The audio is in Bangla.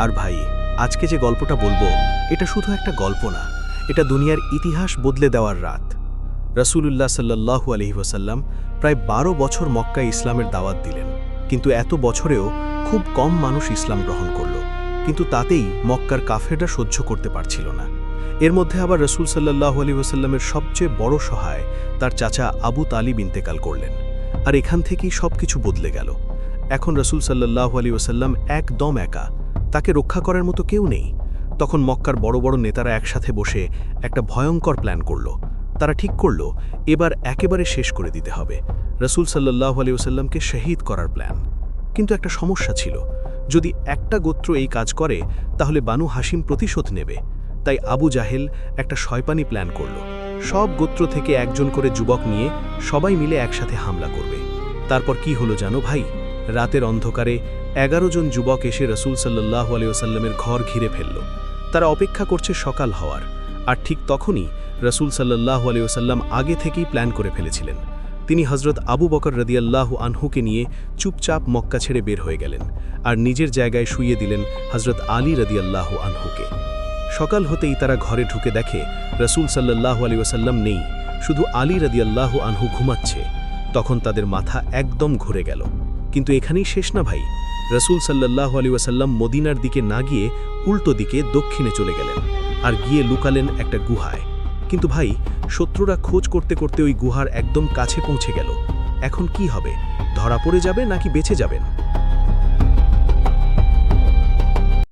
আর ভাই, আজকে যে গল্পটা বলবো এটা শুধু একটা গল্প না, এটা দুনিয়ার ইতিহাস বদলে দেওয়ার রাত। রাসূলুল্লাহ সাল্লাল্লাহু আলাইহি ওয়াসাল্লাম প্রায় ১২ বছর মক্কায় ইসলামের দাওয়াত দিলেন, কিন্তু এত বছরেও খুব কম মানুষ ইসলাম গ্রহণ করল। কিন্তু তাতেই মক্কার কাফেররা সহ্য করতে পারছিল না। এর মধ্যে আবার রাসূল সাল্লাল্লাহু আলাইহি ওয়াসাল্লামের সবচেয়ে বড় সহায় তার চাচা আবু তালিব ইন্তেকাল করলেন, আর এখান থেকেই সবকিছু বদলে গেল। এখন রাসূল সাল্লাল্লাহু আলাইহি ওয়াসাল্লাম একদম একা, তাকে রক্ষা করার মতো কেউ নেই। তখন মক্কার বড় বড় নেতারা একসাথে বসে একটা ভয়ঙ্কর প্ল্যান করল। তারা ঠিক করল এবার একেবারে শেষ করে দিতে হবে, রাসূল সাল্লাল্লাহু আলাইহি ওয়াসাল্লামকে শহীদ করার প্ল্যান। কিন্তু একটা সমস্যা ছিল, যদি একটা গোত্র এই কাজ করে তাহলে বানু হাশিম প্রতিশোধ নেবে। তাই আবু জাহেল একটা শয়তানি প্ল্যান করল, সব গোত্র থেকে একজন করে যুবক নিয়ে সবাই মিলে একসাথে হামলা করবে। তারপর কি হলো জানো ভাই? রাতের অন্ধকারে ১১ জন যুবক এসে রাসূল সাল্লাল্লাহু আলাইহি ওয়াসাল্লামের ঘর ঘিরে ফেলল। তারা অপেক্ষা করছে সকাল হওয়ার, আর ঠিক তখনই রাসূল সাল্লাল্লাহু আলাইহি ওয়াসাল্লাম আগে থেকেই প্ল্যান করে ফেলেছিলেন। তিনি হযরত আবু বকর রাদিয়াল্লাহু আনহুকে নিয়ে চুপচাপ মক্কা ছেড়ে বের হয়ে গেলেন, আর নিজের জায়গায় শুইয়ে দিলেন হযরত আলী রাদিয়াল্লাহু আনহুকে। সকাল হতেই তারা ঘরে ঢুকে দেখে রাসূল সাল্লাল্লাহু আলাইহি ওয়াসাল্লাম নেই, শুধু আলী রাদিয়াল্লাহু আনহু ঘুমাচ্ছে। তখন তাদের মাথা একদম ঘুরে গেল। কিন্তু এখানেই শেষ না ভাই, রাসূল সাল্লাল্লাহু আলাইহি ওয়াসাল্লাম মদিনার দিকে না গিয়ে উল্টো দিকে দক্ষিণে চলে গেলেন, আর গিয়ে লুকালেন একটা গুহায়। কিন্তু ভাই, শত্রুরা খোঁজ করতে করতে ওই গুহার একদম কাছে পৌঁছে গেল। এখন কি হবে? ধরা পড়ে যাবে নাকি বেঁচে যাবেন?